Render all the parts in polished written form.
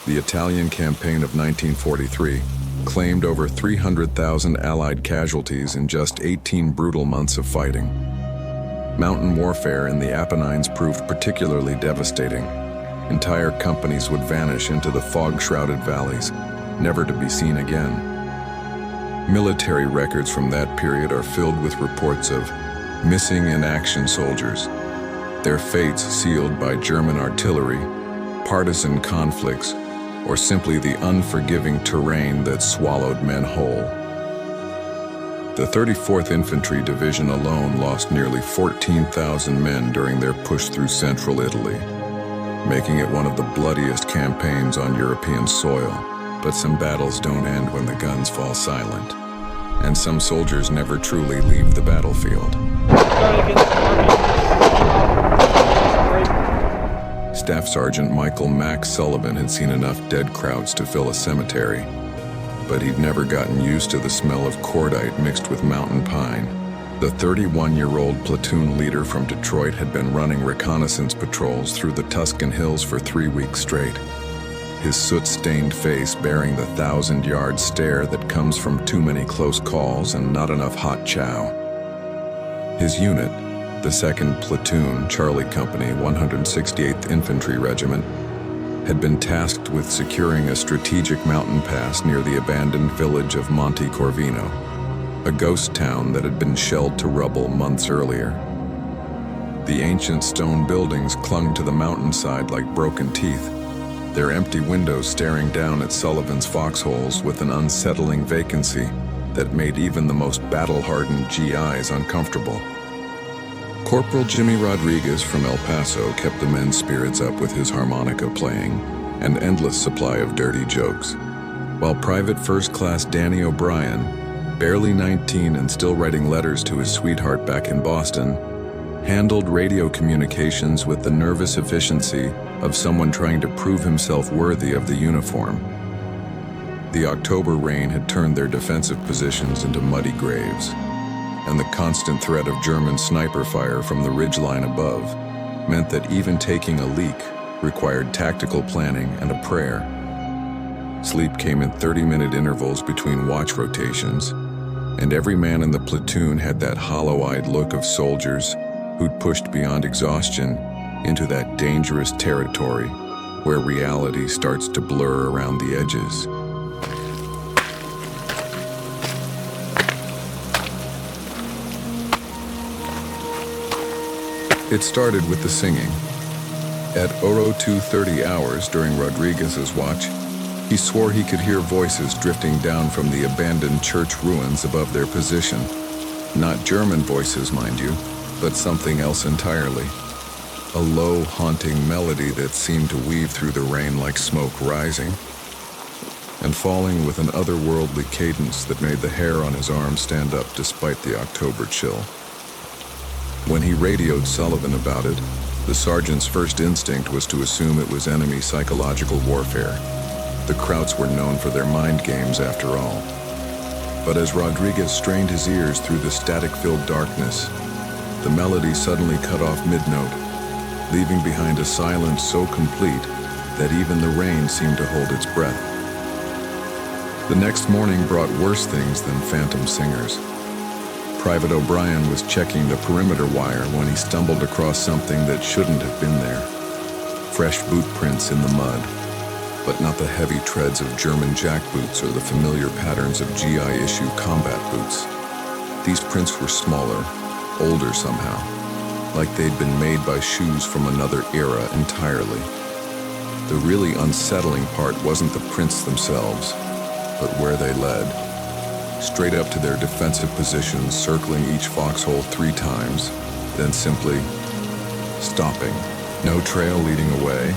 The Italian campaign of 1943 claimed over 300,000 Allied casualties in just 18 brutal months of fighting. Mountain warfare in the Apennines proved particularly devastating. Entire companies would vanish into the fog-shrouded valleys, never to be seen again. Military records from that period are filled with reports of missing in action soldiers, their fates sealed by German artillery, partisan conflicts, or simply the unforgiving terrain that swallowed men whole. The 34th Infantry Division alone lost nearly 14,000 men during their push through central Italy, making it one of the bloodiest campaigns on European soil. But some battles don't end when the guns fall silent, and some soldiers never truly leave the battlefield. Staff Sergeant Michael Max Sullivan had seen enough dead crowds to fill a cemetery, but he'd never gotten used to the smell of cordite mixed with mountain pine. The 31-year-old platoon leader from Detroit had been running reconnaissance patrols through the Tuscan hills for 3 weeks straight, his soot-stained face bearing the 1,000-yard stare that comes from too many close calls and not enough hot chow. His unit, the 2nd Platoon, Charlie Company, 168th Infantry Regiment, had been tasked with securing a strategic mountain pass near the abandoned village of Monte Corvino, a ghost town that had been shelled to rubble months earlier. The ancient stone buildings clung to the mountainside like broken teeth, their empty windows staring down at Sullivan's foxholes with an unsettling vacancy that made even the most battle-hardened GIs uncomfortable. Corporal Jimmy Rodriguez from El Paso kept the men's spirits up with his harmonica playing, an endless supply of dirty jokes, while Private First Class Danny O'Brien, barely 19 and still writing letters to his sweetheart back in Boston, handled radio communications with the nervous efficiency of someone trying to prove himself worthy of the uniform. The October rain had turned their defensive positions into muddy graves, and the constant threat of German sniper fire from the ridgeline above meant that even taking a leak required tactical planning and a prayer. Sleep came in 30-minute intervals between watch rotations, and every man in the platoon had that hollow-eyed look of soldiers who'd pushed beyond exhaustion into that dangerous territory where reality starts to blur around the edges. It started with the singing. At 02:30 hours during Rodriguez's watch, he swore he could hear voices drifting down from the abandoned church ruins above their position. Not German voices, mind you, but something else entirely. A low, haunting melody that seemed to weave through the rain like smoke rising and falling with an otherworldly cadence that made the hair on his arm stand up despite the October chill. When he radioed Sullivan about it, the sergeant's first instinct was to assume it was enemy psychological warfare. The Krauts were known for their mind games after all. But as Rodriguez strained his ears through the static-filled darkness, the melody suddenly cut off mid-note, leaving behind a silence so complete that even the rain seemed to hold its breath. The next morning brought worse things than phantom singers. Private O'Brien was checking the perimeter wire when he stumbled across something that shouldn't have been there. Fresh boot prints in the mud, but not the heavy treads of German jackboots or the familiar patterns of GI-issue combat boots. These prints were smaller, older somehow, like they'd been made by shoes from another era entirely. The really unsettling part wasn't the prints themselves, but where they led. Straight up to their defensive positions, circling each foxhole 3 times, then simply stopping. No trail leading away,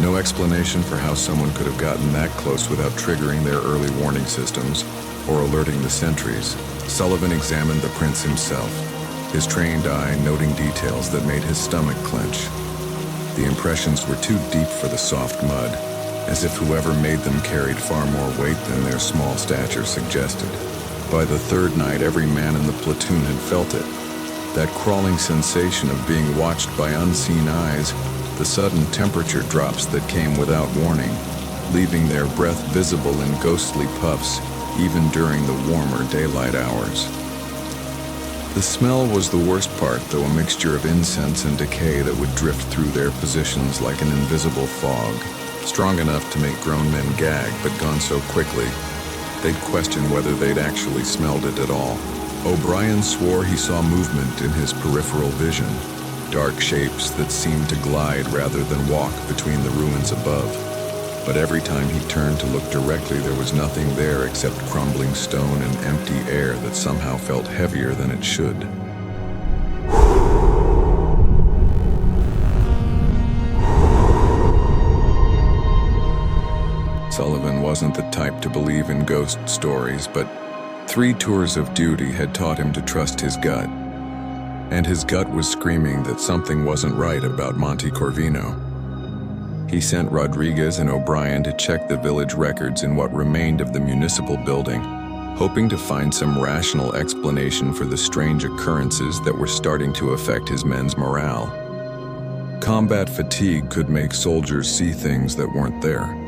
no explanation for how someone could have gotten that close without triggering their early warning systems or alerting the sentries. Sullivan examined the prints himself, his trained eye noting details that made his stomach clench. The impressions were too deep for the soft mud, as if whoever made them carried far more weight than their small stature suggested. By the 3rd night, every man in the platoon had felt it. That crawling sensation of being watched by unseen eyes, the sudden temperature drops that came without warning, leaving their breath visible in ghostly puffs even during the warmer daylight hours. The smell was the worst part, though, a mixture of incense and decay that would drift through their positions like an invisible fog, strong enough to make grown men gag, but gone so quickly they'd question whether they'd actually smelled it at all. O'Brien swore he saw movement in his peripheral vision, dark shapes that seemed to glide rather than walk between the ruins above. But every time he turned to look directly, there was nothing there except crumbling stone and empty air that somehow felt heavier than it should. Sullivan wasn't the type to believe in ghost stories, but 3 tours of duty had taught him to trust his gut. And his gut was screaming that something wasn't right about Monte Corvino. He sent Rodriguez and O'Brien to check the village records in what remained of the municipal building, hoping to find some rational explanation for the strange occurrences that were starting to affect his men's morale. Combat fatigue could make soldiers see things that weren't there.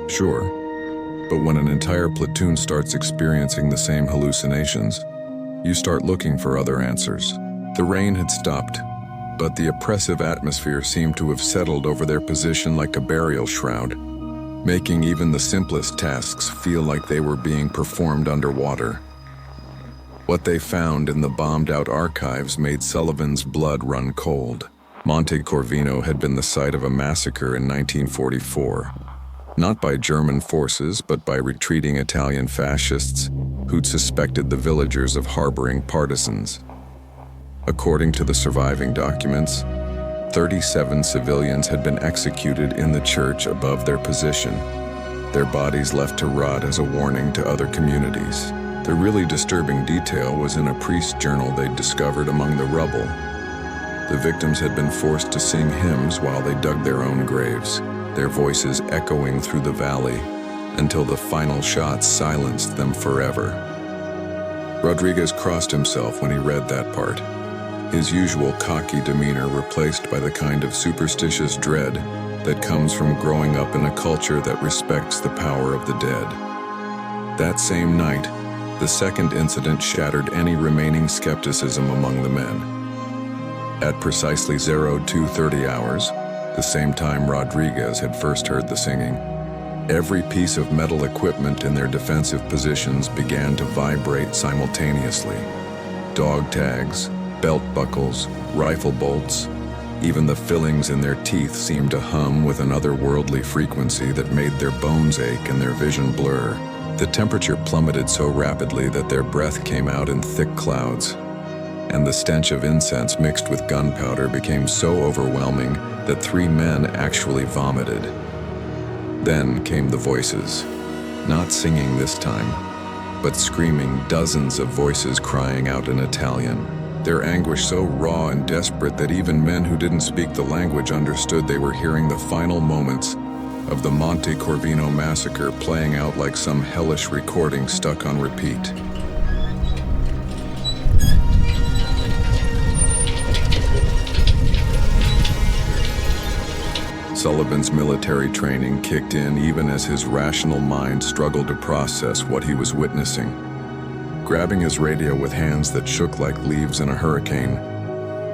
Sure, but when an entire platoon starts experiencing the same hallucinations, you start looking for other answers. The rain had stopped, but the oppressive atmosphere seemed to have settled over their position like a burial shroud, making even the simplest tasks feel like they were being performed underwater. What they found in the bombed-out archives made Sullivan's blood run cold. Monte Corvino had been the site of a massacre in 1944, not by German forces, but by retreating Italian fascists who'd suspected the villagers of harboring partisans. According to the surviving documents, 37 civilians had been executed in the church above their position, their bodies left to rot as a warning to other communities. The really disturbing detail was in a priest's journal they'd discovered among the rubble. The victims had been forced to sing hymns while they dug their own graves, their voices echoing through the valley until the final shots silenced them forever. Rodriguez crossed himself when he read that part, his usual cocky demeanor replaced by the kind of superstitious dread that comes from growing up in a culture that respects the power of the dead. That same night, the second incident shattered any remaining skepticism among the men. At precisely 02:30 hours, the same time Rodriguez had first heard the singing, every piece of metal equipment in their defensive positions began to vibrate simultaneously. Dog tags, belt buckles, rifle bolts, even the fillings in their teeth seemed to hum with an otherworldly frequency that made their bones ache and their vision blur. The temperature plummeted so rapidly that their breath came out in thick clouds, and the stench of incense mixed with gunpowder became so overwhelming that 3 men actually vomited. Then came the voices, not singing this time, but screaming, dozens of voices crying out in Italian. Their anguish so raw and desperate that even men who didn't speak the language understood they were hearing the final moments of the Monte Corvino massacre playing out like some hellish recording stuck on repeat. Sullivan's military training kicked in even as his rational mind struggled to process what he was witnessing. Grabbing his radio with hands that shook like leaves in a hurricane,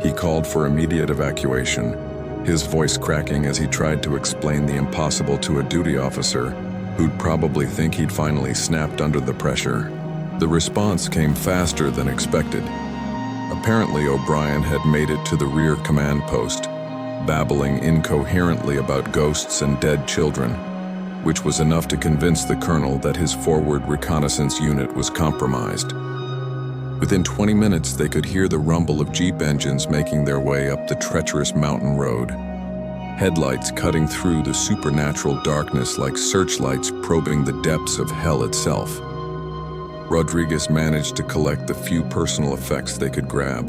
he called for immediate evacuation, his voice cracking as he tried to explain the impossible to a duty officer who'd probably think he'd finally snapped under the pressure. The response came faster than expected. Apparently, O'Brien had made it to the rear command post, babbling incoherently about ghosts and dead children, which was enough to convince the colonel that his forward reconnaissance unit was compromised. Within 20 minutes, they could hear the rumble of jeep engines making their way up the treacherous mountain road, headlights cutting through the supernatural darkness like searchlights probing the depths of hell itself. Rodriguez managed to collect the few personal effects they could grab,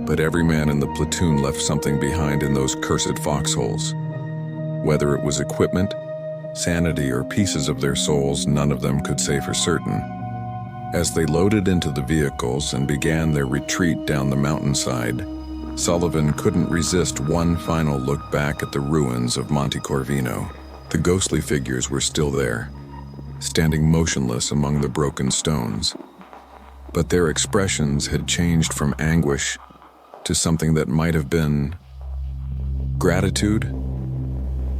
but every man in the platoon left something behind in those cursed foxholes. Whether it was equipment, sanity, or pieces of their souls, none of them could say for certain. As they loaded into the vehicles and began their retreat down the mountainside, Sullivan couldn't resist one final look back at the ruins of Monte Corvino. The ghostly figures were still there, standing motionless among the broken stones. But their expressions had changed from anguish to something that might have been gratitude.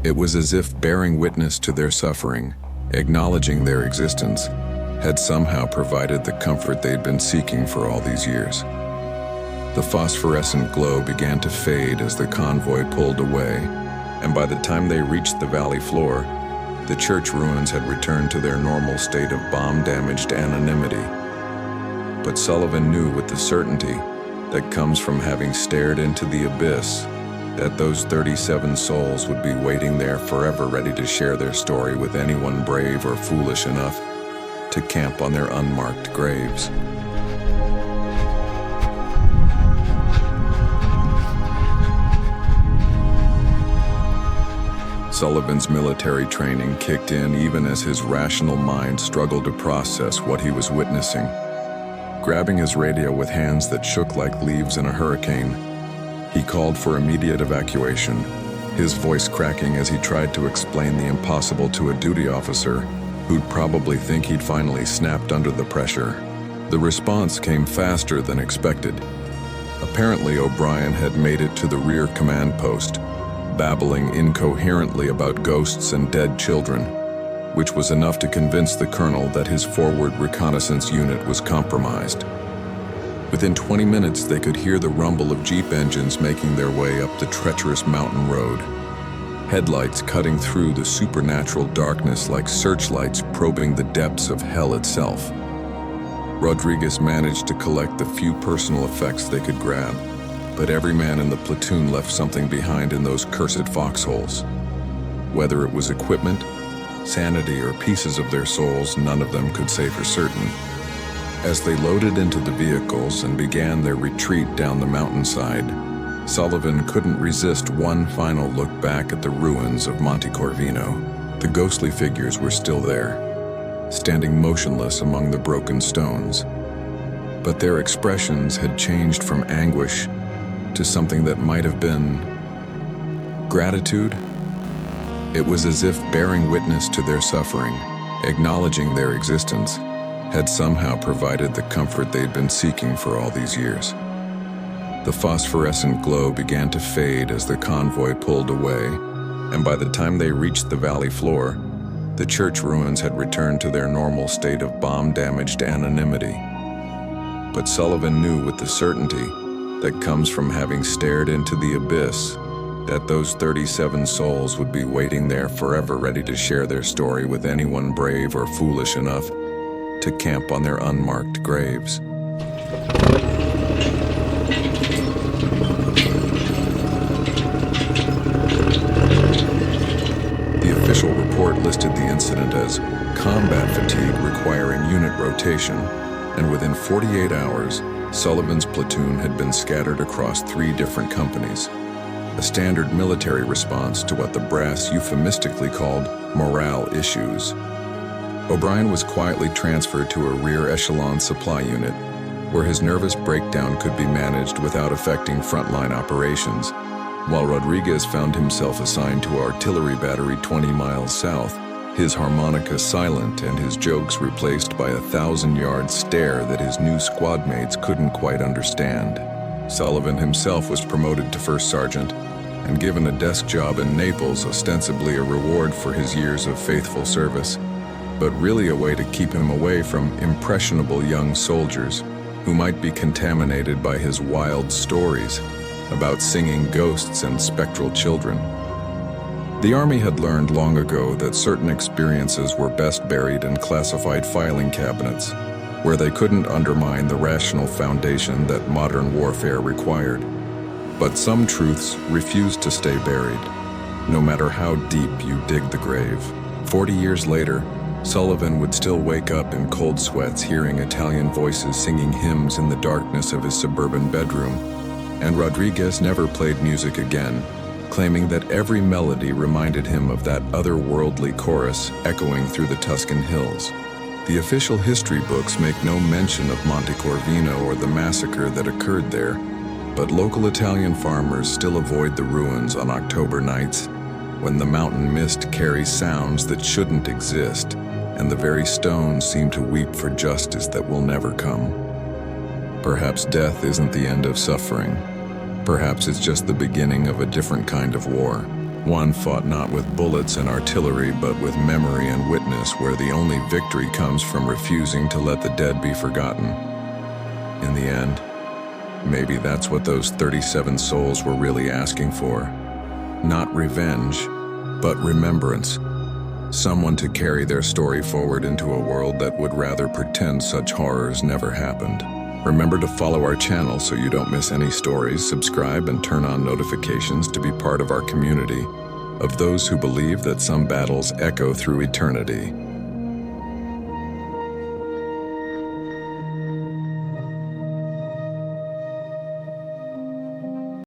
It was as if bearing witness to their suffering, acknowledging their existence, had somehow provided the comfort they'd been seeking for all these years. The phosphorescent glow began to fade as the convoy pulled away, and by the time they reached the valley floor, the church ruins had returned to their normal state of bomb-damaged anonymity. But Sullivan knew with the certainty that comes from having stared into the abyss that those 37 souls would be waiting there forever, ready to share their story with anyone brave or foolish enough to camp on their unmarked graves. Sullivan's military training kicked in even as his rational mind struggled to process what he was witnessing. Grabbing his radio with hands that shook like leaves in a hurricane, he called for immediate evacuation, his voice cracking as he tried to explain the impossible to a duty officer who'd probably think he'd finally snapped under the pressure. The response came faster than expected. Apparently, O'Brien had made it to the rear command post, babbling incoherently about ghosts and dead children, which was enough to convince the colonel that his forward reconnaissance unit was compromised. Within 20 minutes, they could hear the rumble of jeep engines making their way up the treacherous mountain road, headlights cutting through the supernatural darkness like searchlights probing the depths of hell itself. Rodriguez managed to collect the few personal effects they could grab, but every man in the platoon left something behind in those cursed foxholes. Whether it was equipment, sanity, or pieces of their souls, none of them could say for certain. As they loaded into the vehicles and began their retreat down the mountainside, Sullivan couldn't resist one final look back at the ruins of Monte Corvino. The ghostly figures were still there, standing motionless among the broken stones. But their expressions had changed from anguish to something that might have been gratitude. It was as if bearing witness to their suffering, acknowledging their existence, had somehow provided the comfort they'd been seeking for all these years. The phosphorescent glow began to fade as the convoy pulled away, and by the time they reached the valley floor, the church ruins had returned to their normal state of bomb-damaged anonymity. But Sullivan knew with the certainty that comes from having stared into the abyss that those 37 souls would be waiting there forever, ready to share their story with anyone brave or foolish enough to camp on their unmarked graves. The official report listed the incident as combat fatigue requiring unit rotation, and within 48 hours, Sullivan's platoon had been scattered across 3 different companies, a standard military response to what the brass euphemistically called morale issues. O'Brien was quietly transferred to a rear echelon supply unit, where his nervous breakdown could be managed without affecting frontline operations, while Rodriguez found himself assigned to artillery battery 20 miles south, his harmonica silent and his jokes replaced by a 1,000-yard stare that his new squad mates couldn't quite understand. Sullivan himself was promoted to first sergeant and given a desk job in Naples, ostensibly a reward for his years of faithful service, but really a way to keep him away from impressionable young soldiers who might be contaminated by his wild stories about singing ghosts and spectral children. The Army had learned long ago that certain experiences were best buried in classified filing cabinets, where they couldn't undermine the rational foundation that modern warfare required. But some truths refused to stay buried, no matter how deep you dig the grave. 40 years later, Sullivan would still wake up in cold sweats hearing Italian voices singing hymns in the darkness of his suburban bedroom, and Rodriguez never played music again, claiming that every melody reminded him of that otherworldly chorus echoing through the Tuscan hills. The official history books make no mention of Monte Corvino or the massacre that occurred there, but local Italian farmers still avoid the ruins on October nights, when the mountain mist carries sounds that shouldn't exist, and the very stones seem to weep for justice that will never come. Perhaps death isn't the end of suffering. Perhaps it's just the beginning of a different kind of war. One fought not with bullets and artillery, but with memory and witness, where the only victory comes from refusing to let the dead be forgotten. In the end, maybe that's what those 37 souls were really asking for. Not revenge, but remembrance. Someone to carry their story forward into a world that would rather pretend such horrors never happened. Remember to follow our channel so you don't miss any stories, subscribe, and turn on notifications to be part of our community of those who believe that some battles echo through eternity.